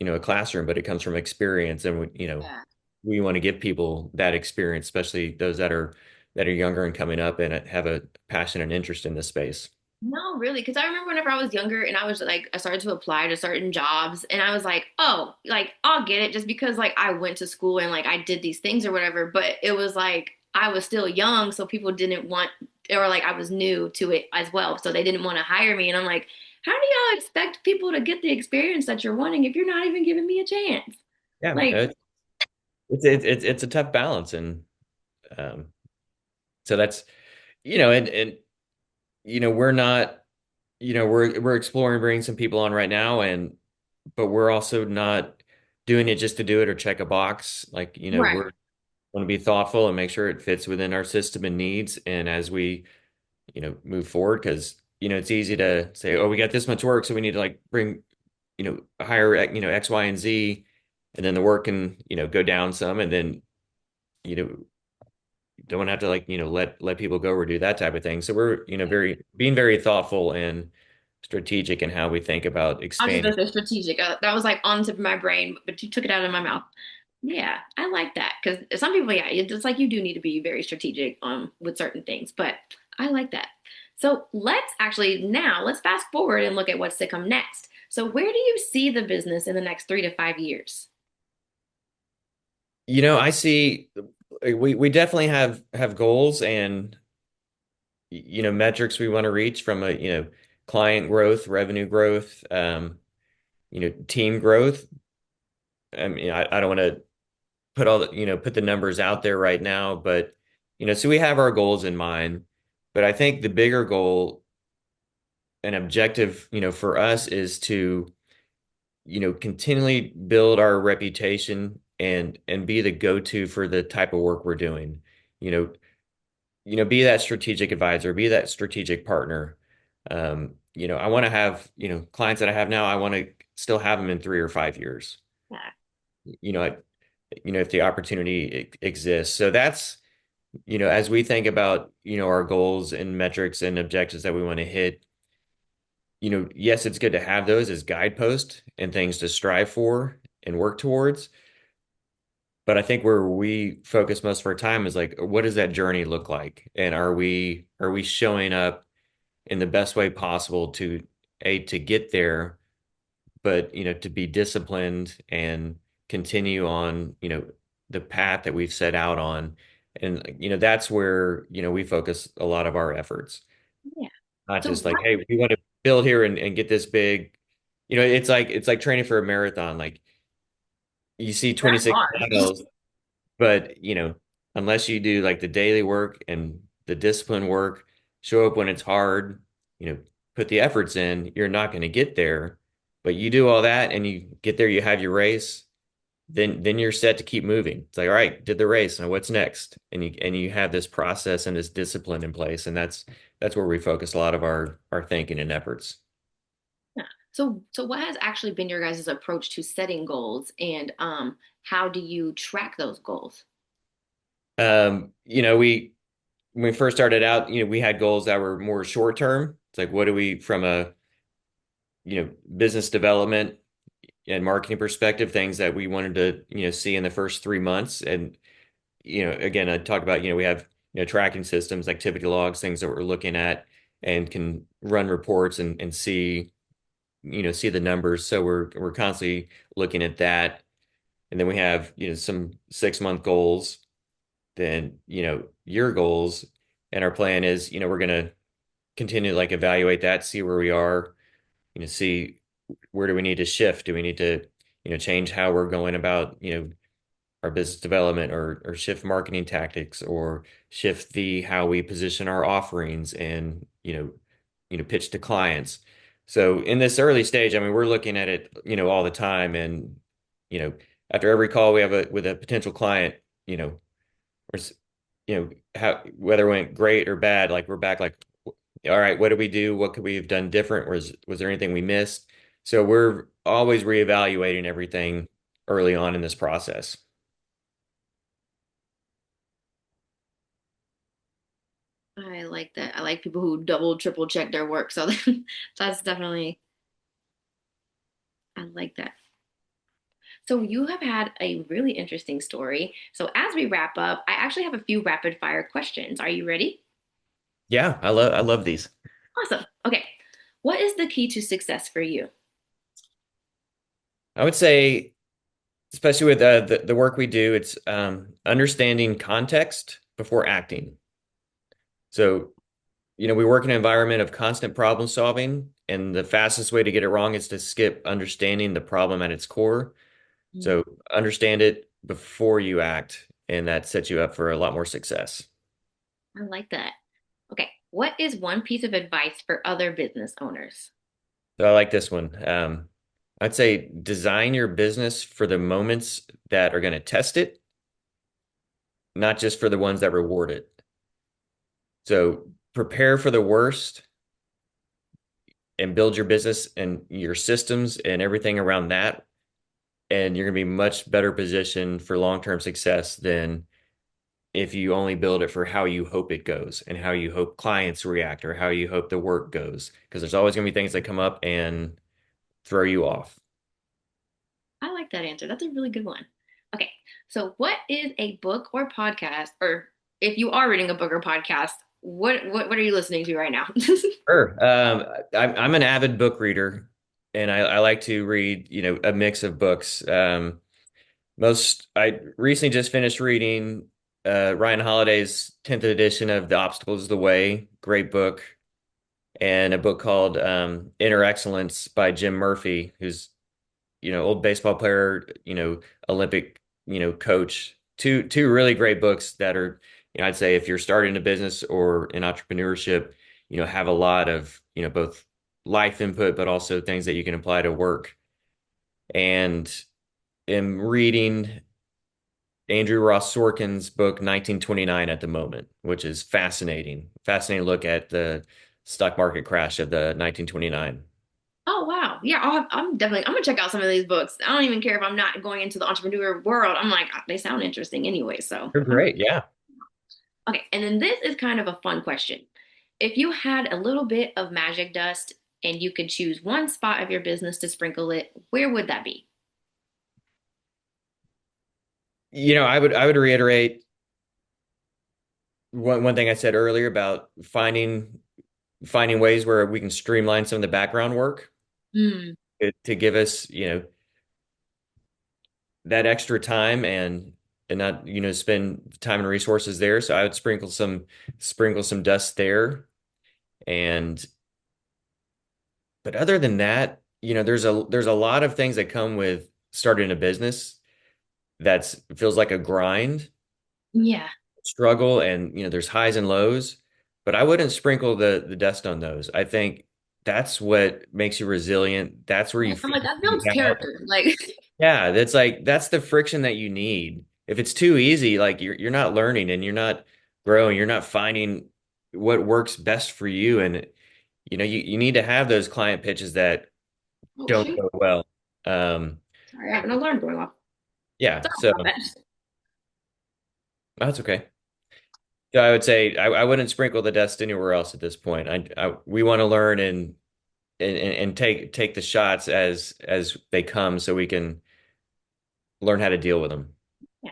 a classroom, but it comes from experience, and Yeah. we want to give people that experience, especially those that are younger and coming up and have a passion and interest in this space. No, really, because I remember whenever I was younger and I was like, I started to apply to certain jobs, and I was like, oh, like I'll get it just because like I went to school and like I did these things or whatever. But it was like I was still young, so people didn't want, or like I was new to it as well, so they didn't want to hire me. And I'm like, how do y'all expect people to get the experience that you're wanting if you're not even giving me a chance? Yeah, Like, it's a tough balance, and um, so that's and we're not we're exploring bringing some people on right now, and but we're also not doing it just to do it or check a box. Like right. we're want to be thoughtful and make sure it fits within our system and needs, and as we move forward, because it's easy to say, oh, we got this much work, so we need to like bring hire X, Y, and Z, and then the work can go down some, and then you know don't have to like let people go or do that type of thing. So we're very being very thoughtful and strategic in how we think about I was just expanding. gonna say strategic. That was like on the tip of my brain, but you took it out of my mouth. Yeah, I like that because some people, yeah, it's like you do need to be very strategic with certain things, but I like that. So let's fast forward and look at what's to come next. So where do you see the business in the next 3 to 5 years? I see we definitely have goals and metrics we want to reach from a client growth, revenue growth, team growth. I mean, I don't want to put all the put the numbers out there right now, but so we have our goals in mind. But I think the bigger goal and objective for us is to continually build our reputation and be the go-to for the type of work we're doing. You know, be that strategic advisor, be that strategic partner. I want to have, clients that I have now, I want to still have them in 3 or 5 years. Yeah. You know, I, if the opportunity exists. So that's, as we think about, our goals and metrics and objectives that we want to hit, yes, it's good to have those as guideposts and things to strive for and work towards. But I think where we focus most of our time is like, what does that journey look like? And are we showing up in the best way possible to get there, but to be disciplined and continue on, the path that we've set out on. And that's where, we focus a lot of our efforts. Yeah. Not So just like, what? hey, we want to build here and get this big. It's like training for a marathon. Like you see That's 26 hard. miles, but unless you do like the daily work and the discipline work, show up when it's hard, you know, put the efforts in, you're not going to get there. But you do all that and you get there, you have your race, then you're set to keep moving. It's like, all right, did the race, now what's next? And you have this process and this discipline in place, and that's where we focus a lot of our thinking and efforts. Yeah. So what has actually been your guys' approach to setting goals and how do you track those goals? We when we first started out, we had goals that were more short term. It's like, what do we from a business development and marketing perspective, things that we wanted to see in the first 3 months. And again, I talked about we have tracking systems, activity logs, things that we're looking at and can run reports and see the numbers. So we're constantly looking at that. And then we have some 6 month goals, then year goals. And our plan is we're going to continue to like evaluate that, see where we are, see where do we need to shift? Do we need to change how we're going about our business development, or shift marketing tactics, or shift the how we position our offerings and pitch to clients. So in this early stage, I mean, we're looking at it all the time, and you know after every call we have with a potential client, we're how whether it went great or bad, like we're back like, all right, what did we do? What could we have done different? Was there anything we missed? So we're always reevaluating everything early on in this process. I like that. I like people who double, triple check their work. So that's definitely, I like that. So you have had a really interesting story. So as we wrap up, I actually have a few rapid fire questions. Are you ready? Yeah, I love these. Awesome. Okay. What is the key to success for you? I would say, especially with the work we do, it's understanding context before acting. So, we work in an environment of constant problem solving, and the fastest way to get it wrong is to skip understanding the problem at its core. Mm, So, understand it before you act, and that sets you up for a lot more success. I like that. Okay. What is one piece of advice for other business owners? So, I like this one. I'd say design your business for the moments that are going to test it, not just for the ones that reward it. So, prepare for the worst and build your business and your systems and everything around that. And you're going to be much better positioned for long-term success than if you only build it for how you hope it goes and how you hope clients react or how you hope the work goes. Because there's always going to be things that come up and throw you off. I like that answer. That's a really good one. Okay. So what is a book or podcast, or if you are reading a book or podcast, what are you listening to right now? Sure. I'm an avid book reader, and I like to read, a mix of books. I recently just finished reading Ryan Holiday's 10th edition of The Obstacle is the Way. Great book. And a book called Inner Excellence by Jim Murphy, who's, old baseball player, Olympic, coach. Two really great books that are, I'd say if you're starting a business or in entrepreneurship, have a lot of, both life input, but also things that you can apply to work. And am reading Andrew Ross Sorkin's book 1929 at the moment, which is fascinating. Fascinating look at the stock market crash of the 1929. Oh wow. Yeah, I'm gonna check out some of these books. I don't even care if I'm not going into the entrepreneur world. I'm like, they sound interesting anyway. So They're I'm great. Yeah. okay. And then this is kind of a fun question. If you had a little bit of magic dust and you could choose one spot of your business to sprinkle it, where would that be? I would reiterate one thing I said earlier about finding ways where we can streamline some of the background work Hmm. to give us, that extra time and not, spend time and resources there. So I would sprinkle some dust there. And but other than that, there's a lot of things that come with starting a business that feels like a grind, Yeah. struggle, and there's highs and lows, but I wouldn't sprinkle the dust on those. I think that's what makes you resilient. That's where you I'm like, figure that things builds out. character. Like, Yeah, that's the friction that you need. If it's too easy, like you're not learning and you're not growing, you're not finding what works best for you. And you need to have those client pitches that oh don't shoot. go well. Um, Sorry, I have an alarm going off. yeah, Sorry so about that. that's okay. So I would say I wouldn't sprinkle the dust anywhere else at this point. We want to learn and take the shots as they come so we can learn how to deal with them. Yeah.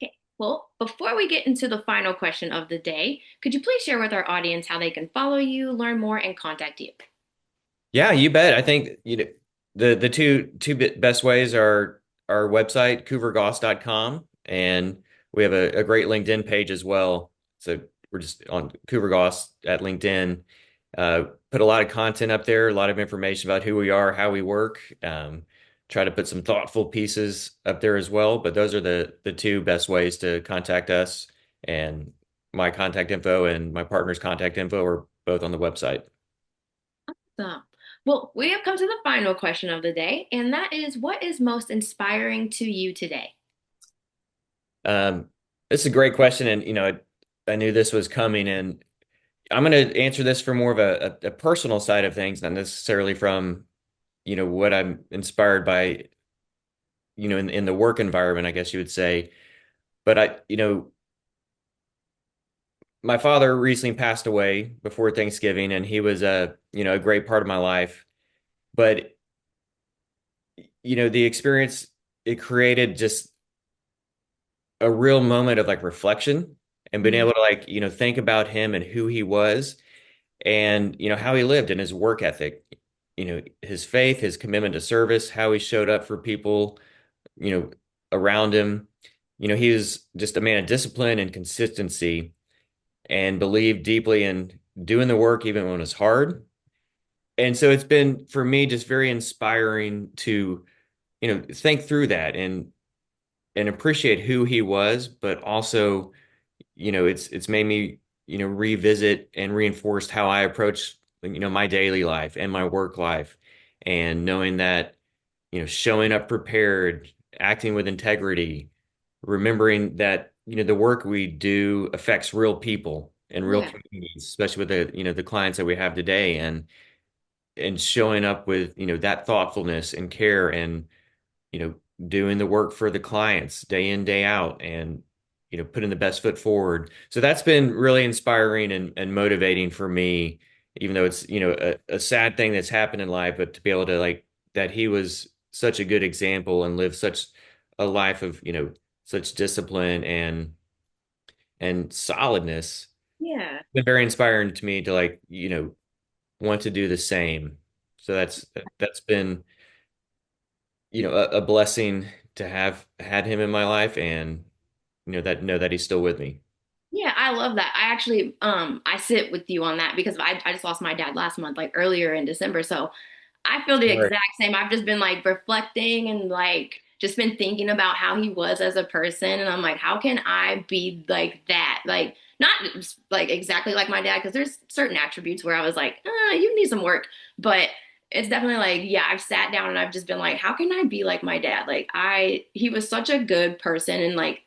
Okay. Well, before we get into the final question of the day, could you please share with our audience how they can follow you, learn more, and contact you? Yeah, you bet. I think the two best ways are our website, coovergoss.com, and we have a great LinkedIn page as well. So we're just on Coover Goss at LinkedIn. Put a lot of content up there, a lot of information about who we are, how we work. Try to put some thoughtful pieces up there as well. But those are the two best ways to contact us. And my contact info and my partner's contact info are both on the website. So, well, we have come to the final question of the day, and that is what is most inspiring to you today? Um, this is a great question, and I knew this was coming, and I'm going to answer this from more of a personal side of things, not necessarily from what I'm inspired by, in the work environment, I guess you would say. But my father recently passed away before Thanksgiving, and he was a great part of my life. But the experience, it created just a real moment of like reflection and being Mhm. able to like, think about him and who he was and, how he lived and his work ethic, his faith, his commitment to service, how he showed up for people, you know, around him. He was just a man of discipline and consistency and believed deeply in doing the work even when it was hard. And so it's been for me just very inspiring to, think through that and appreciate who he was, but also, it's made me, revisit and reinforced how I approach, my daily life and my work life, and knowing that, showing up prepared, acting with integrity, remembering that, the work we do affects real people and real Yeah. communities, especially with the clients that we have today, and showing up with, that thoughtfulness and care and, you know, doing the work for the clients day in, day out and, putting the best foot forward. So that's been really inspiring and motivating for me, even though it's, a sad thing that's happened in life, but to be able to like that he was such a good example and lived such a life of, such discipline and solidness. Yeah. It's been very inspiring to me to like, want to do the same. So that's been a blessing to have had him in my life and know that he's still with me. Yeah, I love that. I actually I sit with you on that because I just lost my dad last month, like earlier in December. So I feel the All right. exact same. I've just been like reflecting and like just been thinking about how he was as a person. And I'm like, how can I be like that? Like, not like exactly like my dad, because there's certain attributes where I was like, you need some work. But it's definitely like, yeah, I've sat down and I've just been like, how can I be like my dad? Like, he was such a good person. And like,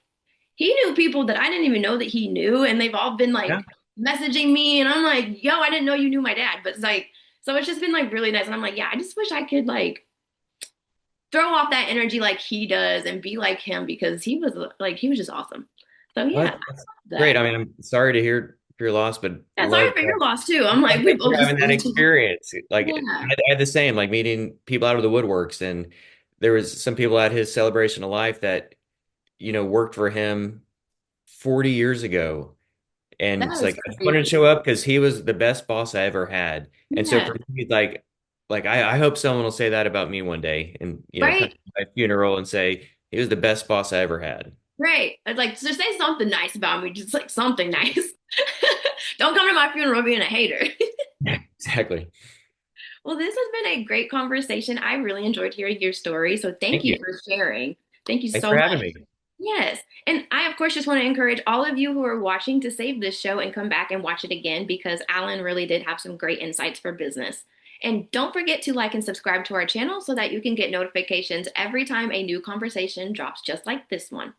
he knew people that I didn't even know that he knew. And they've all been Yeah. like messaging me. And I'm like, yo, I didn't know you knew my dad. But it's like, so it's just been like really nice. And I'm like, yeah, I just wish I could like throw off that energy like he does and be like him because he was just awesome. So yeah, Well, I that's love great. that. I mean, I'm sorry to hear your loss, but Yeah, sorry love for your loss too. I'm like, we thanks for both just having that been too. experience. Like Yeah, I had the same, like meeting people out of the woodworks, and there was some people at his celebration of life that, worked for him 40 years ago. And that it's is like I just wanted to crazy. show up because he was the best boss I ever had. And so Yeah, for me, like I hope someone will say that about me one day and come right, to my funeral and say he was the best boss I ever had. right. I'd like just say something nice about me, just like something nice. Don't come to my funeral being a hater. Exactly. Well, this has been a great conversation. I really enjoyed hearing your story. So thank Thank you you. for sharing. Thank you Thanks so for much. having me. Yes. And I, of course, just want to encourage all of you who are watching to save this show and come back and watch it again because Alan really did have some great insights for business. And don't forget to like and subscribe to our channel so that you can get notifications every time a new conversation drops, just like this one.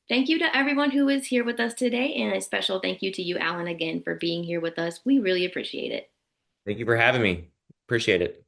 Thank you to everyone who is here with us today, and a special thank you to you, Alan, again for being here with us. We really appreciate it. Thank you for having me. Appreciate it.